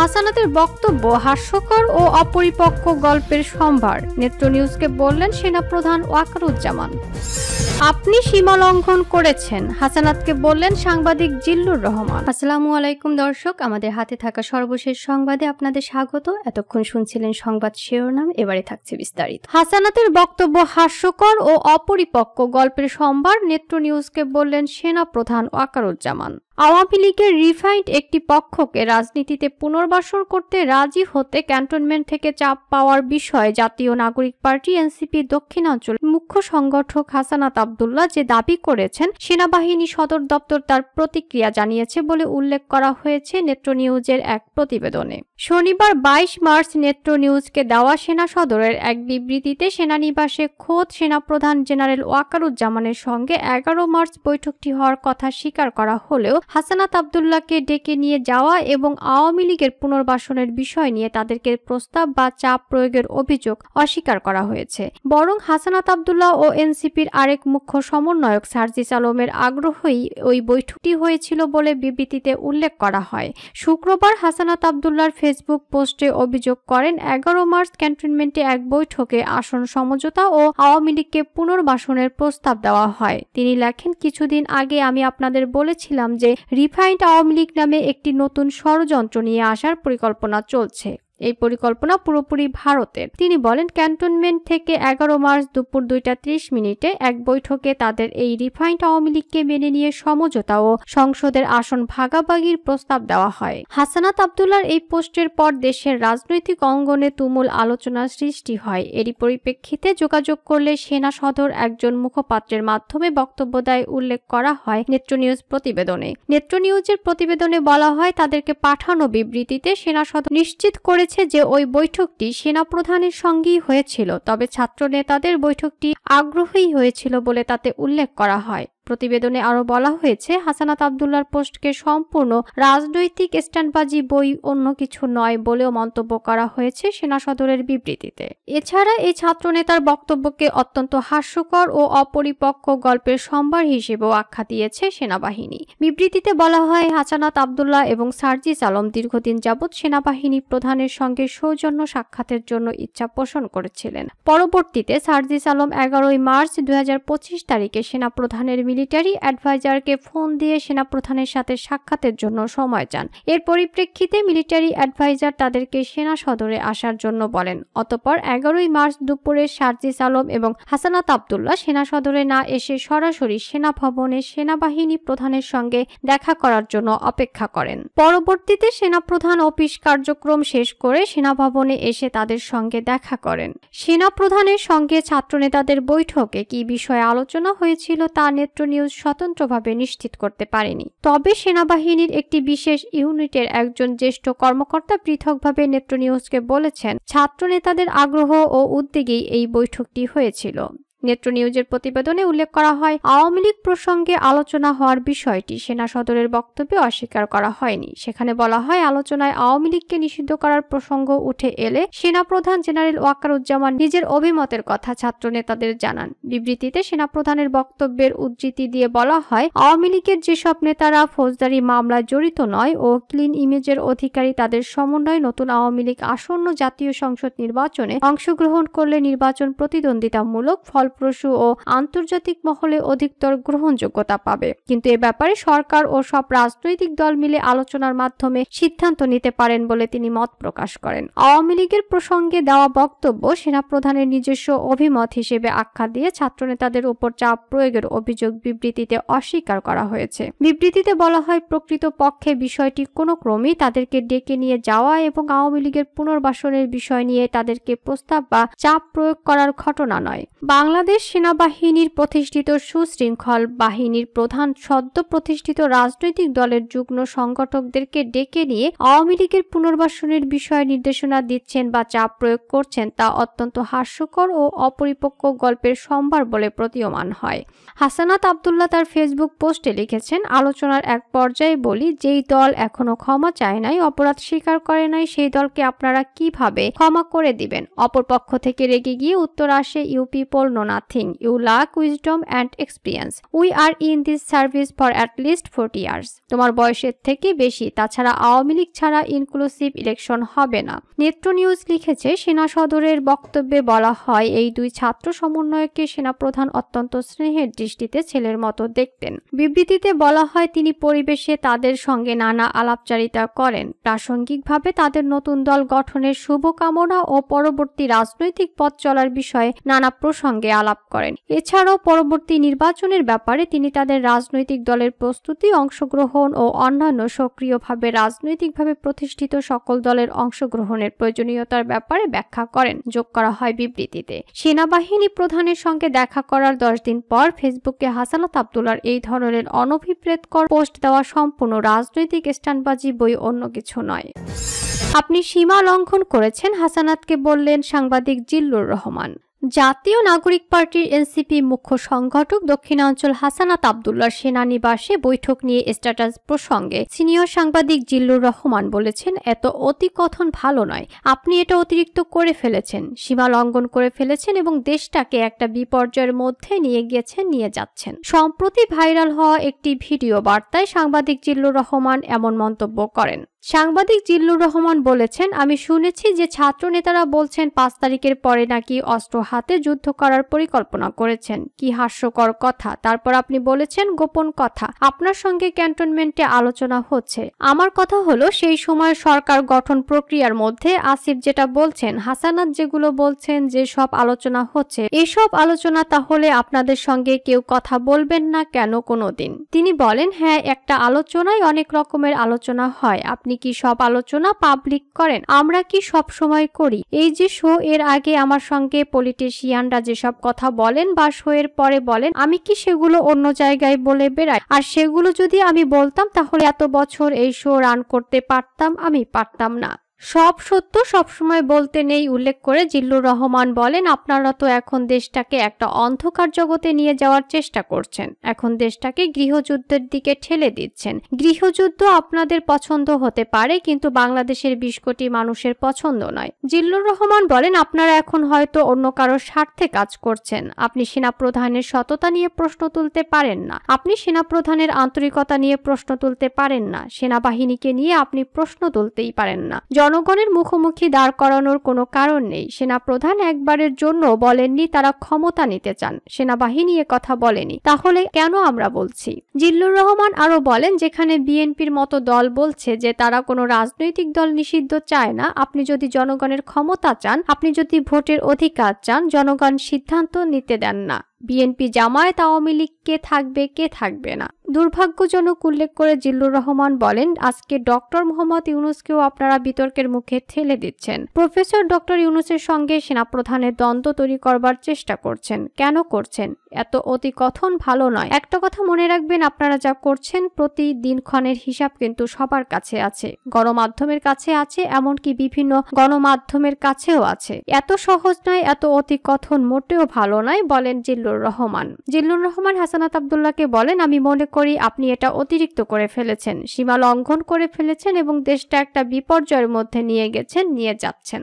হাসানাতের বক্তব্য হাস্যকর ও অপরিপক্ক গল্পের সম্ভার, নেত্র নিউজকে বললেন সেনাপ্রধান ওয়াকারুজ্জামান। আপনি সীমা লঙ্ঘন করেছেন, হাসানাতকে বললেন সাংবাদিক জিল্লুর রহমান। আসসালামু আলাইকুম দর্শক, আমাদের হাতে থাকা সর্বশেষ সংবাদে আপনাদের স্বাগত। এতক্ষণ শুনছিলেন সংবাদ শিরোনাম, এবারে থাকছে বিস্তারিত। হাসানাতের বক্তব্য হাস্যকর ও অপরিপক্ক গল্পের সম্ভার, নেত্র নিউজকে বললেন সেনাপ্রধান ওয়াকারুজ্জামান। আওয়ামী লীগের রিফাইন্ড একটি পক্ষকে রাজনীতিতে পুনর্বাসন করতে রাজি হতে ক্যান্টনমেন্ট থেকে চাপ পাওয়ার বিষয়ে জাতীয় নাগরিক পার্টি এনসিপি দক্ষিণাঞ্চল মুখ্য সংগঠক হাসানাত আব্দুল্লাহ যে দাবি করেছেন, সেনাবাহিনী সদর দপ্তর তার প্রতিক্রিয়া জানিয়েছে বলে উল্লেখ করা হয়েছে নেত্র নিউজের এক প্রতিবেদনে। শনিবার 22 মার্চ নেত্র নিউজকে দেওয়া সেনা সদরের এক বিবৃতিতে সেনানিবাসে খোদ সেনাপ্রধান জেনারেল ওয়াকারুজ্জামানের সঙ্গে 11 মার্চ বৈঠকটি হওয়ার কথা স্বীকার করা হলেও হাসানাত আব্দুল্লাহকে ডেকে নিয়ে যাওয়া এবং আওয়ামী লীগের পুনর্বাসনের বিষয় নিয়ে তাদেরকে প্রস্তাব বা চাপ প্রয়োগের অভিযোগ অস্বীকার করা হয়েছে। বরং হাসানাত আব্দুল্লাহ ও এনসিপির আরেক মুখ্য সমন্বয়ক সার্জিস আলমের আগ্রহেই ওই বৈঠকটি হয়েছিল বলে বিবৃতিতে উল্লেখ করা হয়। শুক্রবার হাসানাত আব্দুল্লাহর ফেসবুক পোস্টে অভিযোগ করেন, 11 মার্চ ক্যান্টনমেন্টে এক বৈঠকে আসন সমঝোতা ও আওয়ামী লীগকে পুনর্বাসনের প্রস্তাব দেওয়া হয়। তিনি লেখেন, কিছুদিন আগে আমি আপনাদের বলেছিলাম যে রিফাইন্ড আওয়ামী লীগ নামে একটি নতুন ষড়যন্ত্র নিয়ে আসার পরিকল্পনা চলছে। এই পরিকল্পনা পুরোপুরি ভারতের। তিনি বলেন, ক্যান্টনমেন্ট থেকে 11 মার্চ দুপুর 2:30 এক বৈঠকে তাদের এই রিফাইন্ড আওয়ামী লীগকে মেনে নিয়ে সমঝোতা ও সংসদের আসন ভাগাভাগির প্রস্তাব দেওয়া হয়। হাসানাত আব্দুল্লাহর এই পোস্টের পর দেশের রাজনৈতিক অঙ্গনে তুমুল আলোচনার সৃষ্টি হয়। এরই পরিপ্রেক্ষিতে যোগাযোগ করলে সেনা সদর একজন মুখপাত্রের মাধ্যমে বক্তব্য দেয় উল্লেখ করা হয় নেত্র নিউজ প্রতিবেদনে। নেত্র নিউজের প্রতিবেদনে বলা হয়, তাদেরকে পাঠানো বিবৃতিতে সেনা সদর নিশ্চিত করে যে ওই বৈঠকটি সেনাপ্রধানের সঙ্গেই হয়েছিল, তবে ছাত্র নেতাদের বৈঠকটি আগ্রহী হয়েছিল বলে তাতে উল্লেখ করা হয়। প্রতিবেদনে আরো বলা হয়েছে, হাসানাত আব্দুল্লাহর পোস্টকে সম্পূর্ণ রাজনৈতিক স্ট্যান্ডবাজি বই, অন্য কিছু নয় বলেও মন্তব্য করা হয়েছে সেনা সদরের বিবৃতিতে। এছাড়া এই ছাত্র নেতার বক্তব্যকে অত্যন্ত হাস্যকর ও অপরিপক্ক গল্পের সম্ভার হিসেবেও আখ্যা দিয়েছে সেনাবাহিনী। বিবৃতিতে বলা হয়, হাসানাত আব্দুল্লাহ এবং সার্জিস আলম দীর্ঘদিন যাবৎ সেনাবাহিনী প্রধানের সঙ্গে সৌজন্য সাক্ষাতের জন্য ইচ্ছা পোষণ করেছিলেন। পরবর্তীতে সার্জিস আলম 11 মার্চ 2025 তারিখে সেনাপ্রধানের মিলিটারি অ্যাডভাইজারকে ফোন দিয়ে সেনাপ্রধানের সাথে সাক্ষাতের জন্য সময় চান। এর পরিপ্রেক্ষিতে মিলিটারি অ্যাডভাইজার তাদেরকে সেনা সদরে আসার জন্য বলেন। অতঃপর 11 মার্চ দুপুরে সার্জিস আলম এবং হাসানাত আব্দুল্লাহ সেনা সদরে না এসে সরাসরি সেনা ভবনে সেনাবাহিনী প্রধানের সঙ্গে দেখা করার জন্য অপেক্ষা করেন। পরবর্তীতে সেনাপ্রধান অফিস কার্যক্রম শেষ করে সেনা ভবনে এসে তাদের সঙ্গে দেখা করেন। সেনাপ্রধানের সঙ্গে ছাত্রনেতাদের বৈঠকে কি বিষয়ে আলোচনা হয়েছিল তা নেত্র নিউজ স্বতন্ত্রভাবে নিশ্চিত করতে পারেনি। তবে সেনাবাহিনীর একটি বিশেষ ইউনিটের একজন জ্যেষ্ঠ কর্মকর্তা পৃথকভাবে নেত্র নিউজকে বলেছেন, ছাত্র নেতাদের আগ্রহ ও উদ্যোগেই এই বৈঠকটি হয়েছিল। নেত্র নিউজের প্রতিবেদনে উল্লেখ করা হয়, আওয়ামী লীগ প্রসঙ্গে আলোচনা হওয়ার বিষয়টি সেনা সদরের বক্তব্যে অস্বীকার করা হয়নি। সেখানে বলা হয়, আলোচনায় আওয়ামী লীগকে নিষিদ্ধ করার প্রসঙ্গ উঠে এলে সেনাপ্রধান জেনারেল ওয়াকারুজ্জামান নিজের অভিমতের কথা ছাত্র নেতাদের জানান। বিবৃতিতে সেনাপ্রধানের বক্তব্যের উদ্ধৃতি দিয়ে বলা হয়, আওয়ামী লীগের যেসব নেতারা ফৌজদারি মামলায় জড়িত নয় ও ক্লিন ইমেজের অধিকারী, তাদের সমন্বয়ে নতুন আওয়ামী লীগ আসন্ন জাতীয় সংসদ নির্বাচনে অংশগ্রহণ করলে নির্বাচন প্রতিদ্বন্দ্বিতামূলক, ফলপ্রসূ ও আন্তর্জাতিক মহলে অধিকতর গ্রহণযোগ্যতা পাবে। কিন্তু এ ব্যাপারে সরকার ও সব রাজনৈতিক দল মিলে আলোচনার মাধ্যমে সিদ্ধান্ত নিতে পারেন বলে তিনি মত প্রকাশ করেন। আওয়ামী লীগের প্রসঙ্গে দেওয়া বক্তব্য সেনাপ্রধানের নিজস্ব অভিমত হিসেবে আখ্যা দিয়ে ছাত্রনেতাদের উপর চাপ প্রয়োগের অভিযোগ বিবৃতিতে অস্বীকার করা হয়েছে। বিবৃতিতে বলা হয়, প্রকৃত পক্ষে বিষয়টি কোনো ক্রমেই তাদেরকে ডেকে নিয়ে যাওয়া এবং আওয়ামী লীগের পুনর্বাসনের বিষয় নিয়ে তাদেরকে প্রস্তাব বা চাপ প্রয়োগ করার ঘটনা নয়। বাংলাদেশ সেনাবাহিনীর প্রতিষ্ঠিত সুশৃঙ্খল বাহিনীর প্রধান সদ্য প্রতিষ্ঠিত রাজনৈতিক দলের যুগ্ম সংগঠকদেরকে ডেকে নিয়ে আওয়ামী লীগের পুনর্বাসনের বিষয়ে নির্দেশনা দিচ্ছেন বা চাপ প্রয়োগ করছেন, তা অত্যন্ত হাস্যকর ও অপরিপক্ক গল্পের সম্ভার বলে প্রতীয়মান হয়। হাসানাত আব্দুল্লাহ তার ফেসবুক পোস্টে লিখেছেন, আলোচনার এক পর্যায়ে বলি, যেই দল এখনো ক্ষমা চায় নাই, অপরাধ স্বীকার করে নাই, সেই দলকে আপনারা কিভাবে ক্ষমা করে দিবেন? অপর পক্ষ থেকে রেগে গিয়ে উত্তর আসে, you people know nothing. You lack wisdom and experience. We are in this service for at least 40 years. তোমার বয়সের থেকে বেশি, তাছাড়া আওয়ামী লীগ ছাড়া ইনক্লুসিভ ইলেকশন হবে না। নেত্র নিউজ লিখেছে, সেনা সদরের বক্তব্যে বলা হয় এই দুই ছাত্র সমন্বয়ককে সেনাপ্রধান অত্যন্ত স্নেহের দৃষ্টিতে ছেলের মতো দেখতেন। বিবৃতিতে বলা হয় তিনি পরিবেশে তাদের সঙ্গে নানা আলাপচারিতা করেন, প্রাসঙ্গিকভাবে তাদের নতুন দল গঠনের শুভকামনা ও পরবর্তী রাজনৈতিক পথ চলার বিষয়ে নানা প্রসঙ্গে আলাপ করেন। এছাড়াও পরবর্তী নির্বাচনের ব্যাপারে তিনি তাদের রাজনৈতিক দলের প্রস্তুতি, অংশগ্রহণ ও অন্যান্য সক্রিয়ভাবে রাজনৈতিকভাবে প্রতিষ্ঠিত সকল দলের অংশগ্রহণের প্রয়োজনীয়তার ব্যাপারে ব্যাখ্যা করেন, যোগ করা হয় বিবৃতিতে। সেনাবাহিনী প্রধানের সঙ্গে দেখা করার 10 দিন পর ফেসবুকে হাসানাত আব্দুল্লাহর এই ধরনের অনভিপ্রেতকর পোস্ট দেওয়া সম্পূর্ণ রাজনৈতিক স্ট্যান্ডবাজি, বই অন্য কিছু নয়। আপনি সীমা লঙ্ঘন করেছেন, হাসানাতকে বললেন সাংবাদিক জিল্লুর রহমান। জাতীয় নাগরিক পার্টির এনসিপি মুখ্য সংগঠক দক্ষিণাঞ্চল হাসানাত আব্দুল্লাহর সেনানিবাসে বৈঠক নিয়ে স্ট্যাটাস প্রসঙ্গে সিনিয়র সাংবাদিক জিল্লুর রহমান বলেছেন, এত অতিকথন ভালো নয়, আপনি এটা অতিরিক্ত করে ফেলেছেন, সীমা লঙ্ঘন করে ফেলেছেন এবং দেশটাকে একটা বিপর্যয়ের মধ্যে নিয়ে যাচ্ছেন। সম্প্রতি ভাইরাল হওয়া একটি ভিডিও বার্তায় সাংবাদিক জিল্লুর রহমান এমন মন্তব্য করেন। সাংবাদিক জিল্লুর রহমান বলেছেন, আমি শুনেছি যে ছাত্র নেতারা বলছেন 5 তারিখের পরে নাকি অস্ত্র হাতে যুদ্ধ করার পরিকল্পনা করেছেন। কি হাস্যকর কথা। তারপর আপনি বলেছেন গোপন কথা, আপনার সঙ্গে ক্যান্টনমেন্টে আলোচনা হচ্ছে। আমার কথা হলো সেই সময় সরকার গঠন প্রক্রিয়ার মধ্যে আসিফ যেটা বলছেন, হাসানাত যেগুলো বলছেন যে সব আলোচনা হচ্ছে, এসব আলোচনা তাহলে আপনাদের সঙ্গে কেউ কথা বলবেন না কেন কোনোদিন? তিনি বলেন, হ্যাঁ, একটা আলোচনায় অনেক রকমের আলোচনা হয়। আপনি কি সব আলোচনা পাবলিক করেন? আমরা কি সব সময় করি? এই যে শো, এর আগে আমার সঙ্গে পলিটিশিয়ানরা যেসব কথা বলেন বা শো এর পরে বলেন, আমি কি সেগুলো অন্য জায়গায় বলে বেড়াই? আর সেগুলো যদি আমি বলতাম তাহলে এত বছর এই শো রান করতে পারতাম? আমি পারতাম না। সব সত্য সবসময় বলতে নেই। উল্লেখ করে জিল্লুর রহমান বলেন, আপনারা তো এখন দেশটাকে একটা অন্ধকার জগতে নিয়ে যাওয়ার চেষ্টা করছেন, এখন দেশটাকে গৃহযুদ্ধের দিকে ঠেলে দিচ্ছেন। গৃহযুদ্ধ আপনাদের পছন্দ হতে পারে, কিন্তু বাংলাদেশের 20 কোটি মানুষের পছন্দ নয়। জিল্লুর রহমান বলেন, আপনারা এখন হয়তো অন্য কারোর স্বার্থে কাজ করছেন। আপনি সেনাপ্রধানের সততা নিয়ে প্রশ্ন তুলতে পারেন না, আপনি সেনাপ্রধানের আন্তরিকতা নিয়ে প্রশ্ন তুলতে পারেন না, সেনাবাহিনীকে নিয়ে আপনি প্রশ্ন তুলতেই পারেন না। জনগণের মুখোমুখি দাঁড় করানোর কোনো কারণ নেই। সেনাপ্রধান একবারের জন্য বলেননি তারা ক্ষমতা নিতে চান, সেনাবাহিনী কথা বলেনি, তাহলে কেন আমরা বলছি? জিল্লুর রহমান আরো বলেন, যেখানে বিএনপির মতো দল বলছে যে তারা কোনো রাজনৈতিক দল নিষিদ্ধ চায় না, আপনি যদি জনগণের ক্ষমতা চান, আপনি যদি ভোটের অধিকার চান, জনগণ সিদ্ধান্ত নিতে দেন না। বিএনপি, জামায়াত, আওয়ামী লীগ কে থাকবে কে থাকবে না। দুর্ভাগ্যজনক উল্লেখ করে জিল্লুর রহমান বলেন, আজকে ডক্টর মোহাম্মদ ইউনূসকেও আপনারা বিতর্কের মুখে ঠেলে দিচ্ছেন। প্রফেসর ডক্টর ইউনূসের সঙ্গে সেনাপ্রধানের দ্বন্দ্ব তৈরি করবার চেষ্টা করছেন। কেন করছেন? এত অতিকথন ভালো নয়। একটা কথা মনে রাখবেন, আপনারা যা করছেন প্রতিদিনক্ষণের হিসাব কিন্তু সবার কাছে আছে, গণমাধ্যমের কাছে আছে, এমনকি বিভিন্ন গণমাধ্যমের কাছেও আছে। এত সহজ নয়, এত অতিকথন মোটেও ভালো নয়, বলেন জিল্লুর রহমান। জিল্লুর রহমান হাসানাত আব্দুল্লাহকে বলেন, আমি মনে করি আপনি এটা অতিরিক্ত করে ফেলেছেন, সীমা লঙ্ঘন করে ফেলেছেন এবং দেশটা একটা বিপর্যয়ের মধ্যে নিয়ে যাচ্ছেন।